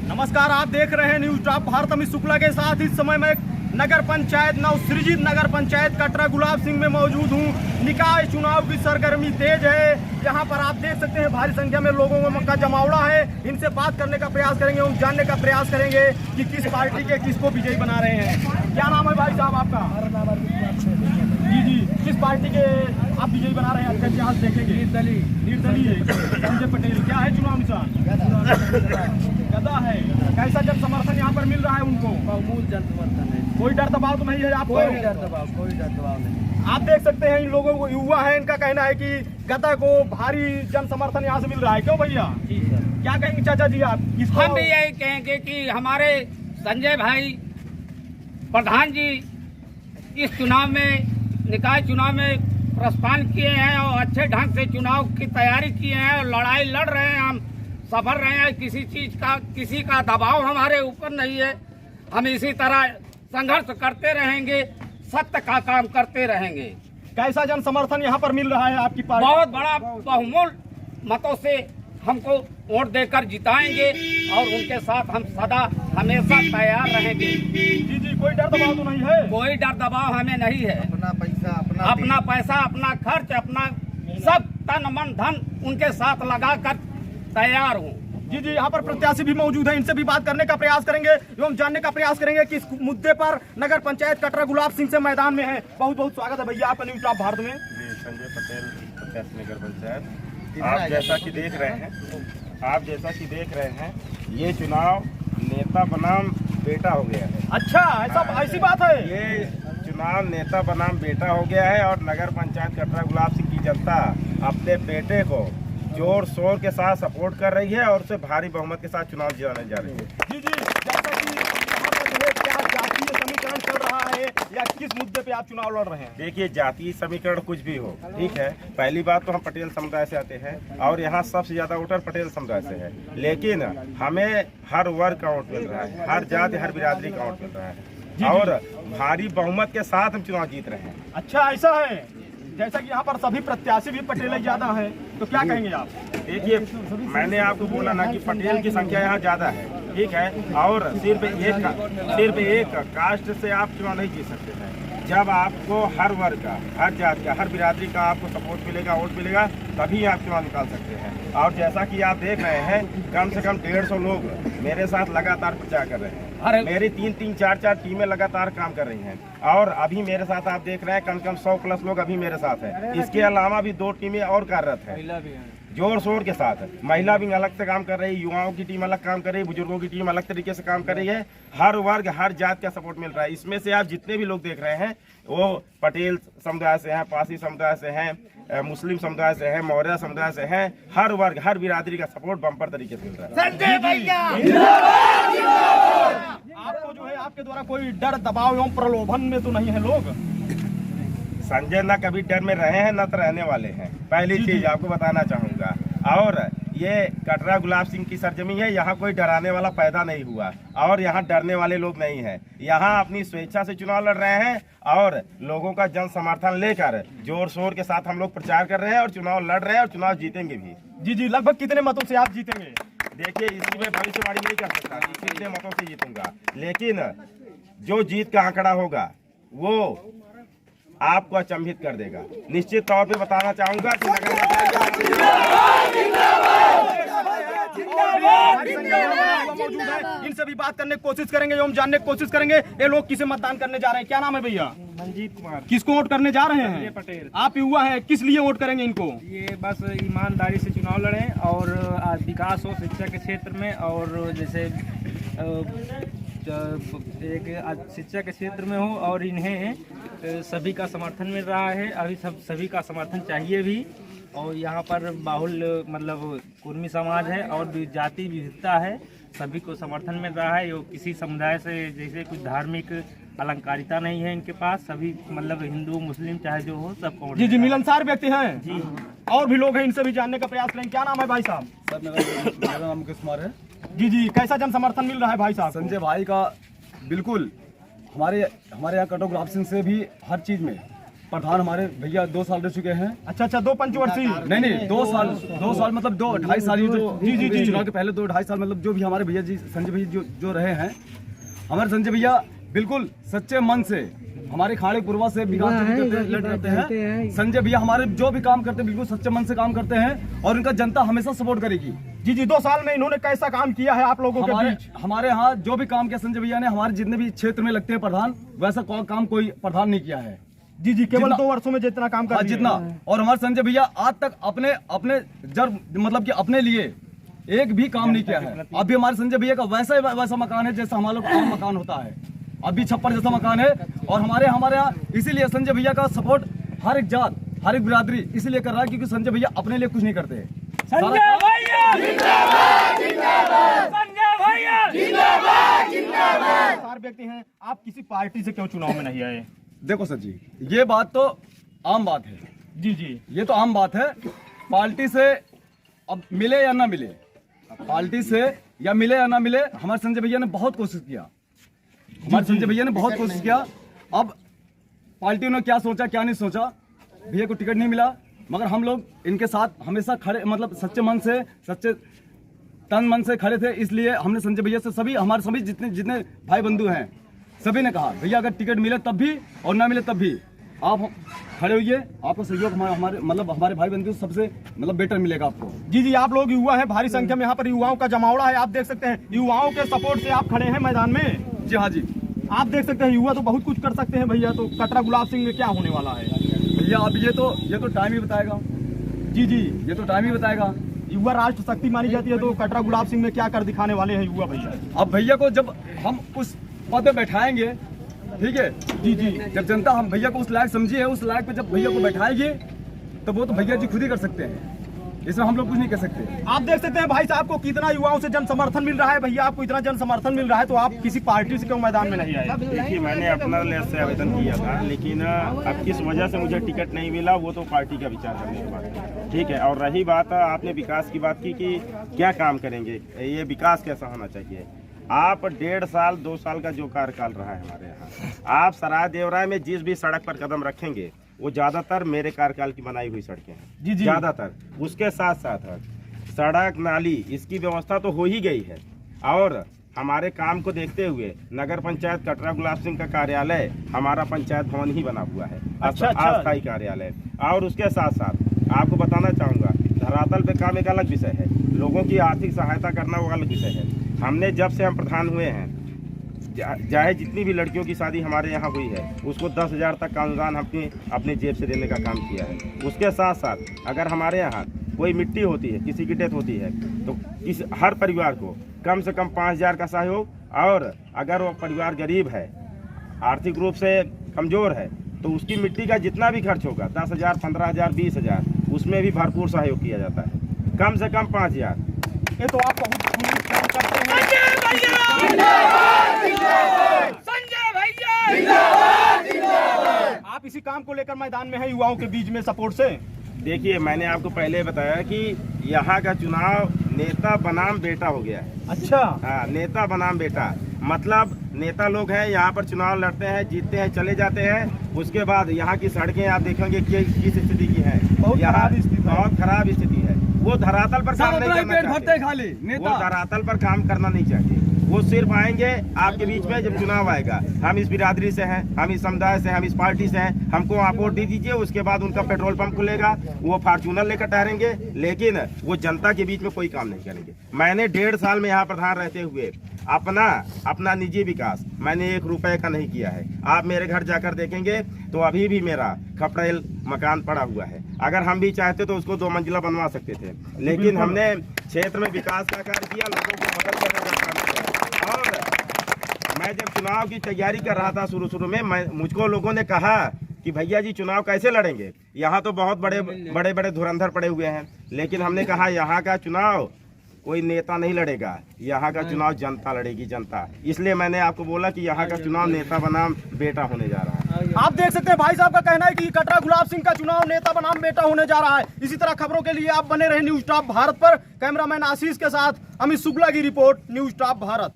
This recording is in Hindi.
नमस्कार, आप देख रहे हैं न्यूज टॉप भारत। अमित शुक्ला के साथ इस समय मैं नगर पंचायत नवसृजित नगर पंचायत कटरा गुलाब सिंह में मौजूद हूं। निकाय चुनाव की सरगर्मी तेज है। यहां पर आप देख सकते हैं भारी संख्या में लोगों का जमावड़ा है। इनसे बात करने का प्रयास करेंगे, उन जानने का प्रयास करेंगे कि किस पार्टी के किसको विजयी बना रहे हैं। क्या नाम है भाई साहब आपका? जी, किस पार्टी के आप विजयी बना रहे हैं? इतिहास देखेंगे। निर्दलीय संजय पटेल। क्या है चुनाव निशान? गदा है। कैसा जन समर्थन यहाँ पर मिल रहा है उनको? बहुमूल जन समर्थन है। कोई डर दबाव तो नहीं है आपको? कोई डर दबाव नहीं। आप देख सकते हैं इन लोगों को, युवा है, इनका कहना है कि गदा को भारी जन समर्थन यहाँ से मिल रहा है। क्यों भैया? जी सर। क्या कहेंगे चाचा जी आप? हम भी यही कहेंगे कि हमारे संजय भाई प्रधान जी इस चुनाव में, निकाय चुनाव में प्रस्थान किए हैं और अच्छे ढंग से चुनाव की तैयारी किए हैं और लड़ाई लड़ रहे हैं। हम सफल रहे हैं। किसी चीज का, किसी का दबाव हमारे ऊपर नहीं है। हम इसी तरह संघर्ष करते रहेंगे, सत्य का काम करते रहेंगे। कैसा जन समर्थन यहाँ पर मिल रहा है आपकी पार्टी? बहुत बड़ा बहुमूल मतों से हमको वोट देकर जिताएंगे और उनके साथ हम सदा हमेशा तैयार रहेंगे। जी, कोई डर दबाव तो नहीं है? कोई डर दबाव हमें नहीं है। अपना पैसा, अपना खर्च, अपना सब तन मन धन उनके साथ लगाकर तैयार हूँ। जी, यहाँ पर प्रत्याशी भी मौजूद है। इनसे भी बात करने का प्रयास करेंगे एवं जानने का प्रयास करेंगे कि इस मुद्दे पर नगर पंचायत कटरा गुलाब सिंह से मैदान में है। बहुत बहुत स्वागत है भैया आपका न्यूज टॉप भारत में। जी, संजय पटेल, प्रत्याशी नगर पंचायत। आप जैसा कि देख रहे हैं, ये चुनाव नेता बनाम बेटा हो गया है। अच्छा, ऐसी बात है? ये चुनाव नेता बनाम बेटा हो गया है और नगर पंचायत कटरा गुलाब सिंह की जनता अपने बेटे को जोर शोर के साथ सपोर्ट कर रही है और उसे भारी बहुमत के साथ चुनाव जिताने जा रही है। जी, जैसा कि यहाँ पर जो है क्या जातीय समीकरण चल रहा है या किस मुद्दे पे आप चुनाव लड़ रहे हैं? देखिए, जातीय समीकरण कुछ भी हो, ठीक है। पहली बात तो हम पटेल समुदाय से आते हैं और यहाँ सबसे ज्यादा वोटर पटेल समुदाय से है, लेकिन हमें हर वर्ग का वोट मिल रहा है, हर जाति हर बिरादरी का वोट मिल रहा है और भारी बहुमत के साथ हम चुनाव जीत रहे हैं। अच्छा, ऐसा है। जैसा कि यहाँ पर सभी प्रत्याशी भी पटेल ज्यादा हैं, तो क्या कहेंगे आप? देखिए, मैंने आपको बोला ना कि पटेल की संख्या यहाँ ज्यादा है, ठीक है, और सिर्फ एक कास्ट से आप चुनाव नहीं जीत सकते हैं। जब आपको हर वर्ग का, हर जाति का, हर बिरादरी का आपको सपोर्ट मिलेगा, वोट मिलेगा, तभी आप चुनाव निकाल सकते हैं। और जैसा कि आप देख रहे हैं, कम से कम 150 लोग मेरे साथ लगातार प्रचार कर रहे हैं। मेरी 3-3, 4-4 टीमें लगातार काम कर रही हैं और अभी मेरे साथ आप देख रहे हैं कम से कम 100 प्लस लोग अभी मेरे साथ हैं। इसके अलावा भी 2 टीमें और कार्यरत हैं जोर शोर के साथ। महिला भी अलग से काम कर रही है, युवाओं की टीम अलग काम कर रही है, बुजुर्गों की टीम अलग तरीके से काम कर रही है। हर वर्ग, हर जात का सपोर्ट मिल रहा है। इसमें से आप जितने भी लोग देख रहे हैं वो पटेल समुदाय से हैं, पासी समुदाय से हैं, मुस्लिम समुदाय से हैं, मौर्य समुदाय से हैं। हर वर्ग, हर बिरादरी का सपोर्ट बम्पर तरीके से मिल रहा है। संजय भैया आपको जो है आपके द्वारा कोई डर दबाव एवं प्रलोभन में तो नहीं है लोग? संजय ना कभी डर में रहे हैं, न तो रहने वाले हैं। पहली चीज आपको बताना चाहूंगा। और ये कटरा गुलाब सिंह की सरजमी है, यहाँ कोई डराने वाला पैदा नहीं हुआ और यहाँ डरने वाले लोग नहीं हैं। यहाँ अपनी स्वेच्छा से चुनाव लड़ रहे हैं और लोगों का जन समर्थन लेकर जोर शोर के साथ हम लोग प्रचार कर रहे हैं और चुनाव लड़ रहे हैं और चुनाव जीतेंगे भी। जी, लगभग कितने मतों से आप जीतेंगे? देखिए, इसकी मैं भविष्यवाणी नहीं कर सकता कि कितने मतों से जीतूंगा, लेकिन जो जीत का आंकड़ा होगा वो आपको अचंभित कर देगा। निश्चित तौर पे बताना चाहूंगा कि मौजूद है। इनसे भी बात करने की कोशिश करेंगे एवं जानने की कोशिश करेंगे ये लोग किसे मतदान करने जा रहे हैं। क्या नाम है भैया? मंजीत कुमार। किसको वोट करने जा रहे हैं? पटेल। आप युवा हैं, किस लिए वोट करेंगे इनको? ये बस ईमानदारी से चुनाव लड़ें और विकास हो शिक्षा के क्षेत्र में, और जैसे एक शिक्षा के क्षेत्र में हो और इन्हें सभी का समर्थन मिल रहा है। अभी सभी का समर्थन चाहिए भी। और यहाँ पर बाहुल मतलब कुर्मी समाज है और जाति विविधता है, सभी को समर्थन मिल रहा है। किसी समुदाय से जैसे कुछ धार्मिक अलंकारिता नहीं है इनके पास। सभी मतलब हिंदू मुस्लिम चाहे जो हो सबको। जी, मिलनसार व्यक्ति हैं। जी, और भी लोग हैं, इनसे भी जानने का प्रयास करेंगे। क्या नाम है भाई साहब? सर, मेरा नाम मुकेश कुमार है। जी, कैसा जन समर्थन मिल रहा है भाई साहब? संजय भाई का बिल्कुल हमारे यहाँ कटरा गुलाब सिंह से भी हर चीज़ में प्रधान हमारे भैया 2 साल रह चुके हैं। अच्छा 2 पंचवर्षीय। नहीं 2 साल मतलब 2-2.5 साल ही जो जी चुनाव के पहले 2-2.5 साल मतलब जो भी हमारे भैया जी संजय भैया जो रहे हैं, हमारे संजय भैया बिल्कुल सच्चे मन से हमारे खाड़ी पूर्वा से विकास लड़ रहते हैं। संजय भैया हमारे जो भी काम करते हैं बिल्कुल सच्चे मन से काम करते हैं और उनका जनता हमेशा सपोर्ट करेगी। जी 2 साल में इन्होंने कैसा काम किया है आप लोगों के बीच? हमारे यहाँ जो भी काम किया संजय भैया ने, हमारे जितने भी क्षेत्र में लगते हैं प्रधान, वैसा काम कोई प्रधान नहीं किया है। जी केवल 2 वर्षों में जितना काम कर जितना। और हमारे संजय भैया आज तक अपने जब मतलब कि अपने लिए एक भी काम नहीं किया है। अभी हमारे संजय भैया का वैसा मकान है जैसा हमारे लोग आम मकान होता है, अभी छप्पर जैसा मकान है। और हमारे यहाँ इसीलिए संजय भैया का सपोर्ट हर एक जात, हर एक बिरादरी इसीलिए कर रहा है क्योंकि संजय भैया अपने लिए कुछ नहीं करते। संजय भैया जिंदाबाद, जिंदाबाद, संजय भैया जिंदाबाद, जिंदाबाद। चार व्यक्ति हैं, आप किसी पार्टी से क्यों चुनाव में नहीं आए? देखो सर जी, ये बात तो आम बात है। जी ये तो आम बात है। पार्टी से अब मिले या ना मिले, पार्टी से या मिले या ना मिले, हमारे संजय भैया ने बहुत कोशिश किया। हमारे संजय भैया ने बहुत कोशिश किया। अब पार्टी ने क्या सोचा क्या नहीं सोचा, भैया को टिकट नहीं मिला, मगर हम लोग इनके साथ हमेशा खड़े, मतलब सच्चे मन से, सच्चे तन मन से खड़े थे। इसलिए हमने संजय भैया से हमारे सभी जितने भाई बंधु हैं सभी ने कहा भैया अगर टिकट मिले तब भी और ना मिले तब भी आप खड़े होइए, आपका सहयोग हमारे भाई बंधु सबसे बेटर मिलेगा आपको। जी आप लोग युवा हैं, भारी संख्या में यहाँ पर युवाओं का जमावड़ा है। आप देख सकते हैं युवाओं के सपोर्ट से आप खड़े हैं मैदान में। जी हाँ जी, आप देख सकते हैं युवा तो बहुत कुछ कर सकते हैं भैया। तो कटरा गुलाब सिंह में क्या होने वाला है भैया? अब ये तो टाइम ही बताएगा। जी ये तो टाइम ही बताएगा। युवा राष्ट्र शक्ति मानी जाती है, तो कटरा गुलाब सिंह में क्या कर दिखाने वाले हैं युवा भैया? अब भैया को जब हम उस पद पे बैठाएंगे, ठीक है जी, जब जनता हम भैया को उस लायक समझी है, उस लायक पे जब भैया को बैठाएगी तो वो तो भैया जी खुद ही कर सकते हैं, इसमें हम लोग कुछ नहीं कर सकते। आप देख सकते हैं भाई साहब को कितना युवाओं से जन समर्थन मिल रहा है। भैया आपको इतना जन समर्थन मिल रहा है तो आप किसी पार्टी से क्यों मैदान में नहीं आए? देखिए मैंने अपना से आवेदन किया था, लेकिन अब किस वजह से मुझे टिकट नहीं मिला वो तो पार्टी का विचार करने की बात है, ठीक है। और रही बात आपने विकास की बात की कि क्या काम करेंगे, ये विकास कैसा होना चाहिए। आप 1.5 साल 2 साल का जो कार्यकाल रहा है हमारे यहाँ, आप सराय देवराय में जिस भी सड़क पर कदम रखेंगे वो ज्यादातर मेरे कार्यकाल की बनाई हुई सड़कें हैं। जी ज्यादातर। उसके साथ साथ सड़क नाली इसकी व्यवस्था तो हो ही गई है। और हमारे काम को देखते हुए नगर पंचायत कटरा गुलाब सिंह का कार्यालय हमारा पंचायत भवन ही बना हुआ है, अस्थायी कार्यालय। और उसके साथ साथ आपको बताना चाहूँगा, धरातल पे काम एक अलग विषय है, लोगों की आर्थिक सहायता करना वो अलग विषय है। हमने जब से हम प्रधान हुए हैं, चाहे जितनी भी लड़कियों की शादी हमारे यहाँ हुई है उसको 10,000 तक का अनुदान अपने जेब से देने का काम किया है। उसके साथ साथ अगर हमारे यहाँ कोई मिट्टी होती है, किसी की डेथ होती है, तो हर परिवार को कम से कम 5,000 का सहयोग। और अगर वो परिवार गरीब है, आर्थिक रूप से कमज़ोर है, तो उसकी मिट्टी का जितना भी खर्च होगा 10,000, 15,000, 20,000, उसमें भी भरपूर सहयोग किया जाता है, कम से कम 5,000। ये तो आप बहुत काम करते हैं। संजय भैया आप इसी काम को लेकर मैदान में है युवाओं के बीच में सपोर्ट से। देखिए मैंने आपको पहले बताया कि यहाँ का चुनाव नेता बनाम बेटा हो गया है। अच्छा हाँ, नेता बनाम बेटा मतलब नेता लोग हैं यहाँ पर चुनाव लड़ते हैं, जीतते हैं, चले जाते हैं। उसके बाद यहाँ की सड़कें आप देखेंगे किस स्थिति की है, यहाँ बहुत खराब स्थिति है। वो धरातल पर काम नहीं करना चाहिए, वो धरातल पर काम करना नहीं चाहिए। वो सिर्फ आएंगे आपके बीच में जब चुनाव आएगा, हम इस बिरादरी से हैं, हम इस समुदाय से, हम इस पार्टी से हैं, हमको आप वोट दे दीजिए। उसके बाद उनका पेट्रोल पंप खुलेगा, वो फॉर्च्यूनर लेकर ठहरेंगे, लेकिन वो जनता के बीच में कोई काम नहीं करेंगे। मैंने 1.5 साल में यहाँ प्रधान रहते हुए अपना निजी विकास मैंने 1 रुपए का नहीं किया है। आप मेरे घर जाकर देखेंगे तो अभी भी मेरा खपड़ेल मकान पड़ा हुआ है। अगर हम भी चाहते तो उसको 2 मंजिला बनवा सकते थे, लेकिन हमने क्षेत्र में विकास का कार्य किया, लोगों को मदद करने का काम किया। और मैं जब चुनाव की तैयारी कर रहा था शुरू में, मुझको लोगों ने कहा कि भैया जी चुनाव कैसे लड़ेंगे, यहाँ तो बहुत बड़े धुरंधर पड़े हुए हैं। लेकिन हमने कहा यहाँ का चुनाव कोई नेता नहीं लड़ेगा, यहाँ का चुनाव जनता लड़ेगी, जनता। इसलिए मैंने आपको बोला कि यहाँ का चुनाव नेता बनाम बेटा होने जा रहा है। आप देख सकते हैं भाई साहब का कहना है कि कटरा गुलाब सिंह का चुनाव नेता बनाम बेटा होने जा रहा है। इसी तरह खबरों के लिए आप बने रहे न्यूज़ टॉप भारत पर। कैमरामैन आशीष के साथ अमित शुक्ला की रिपोर्ट, न्यूज़ टॉप भारत।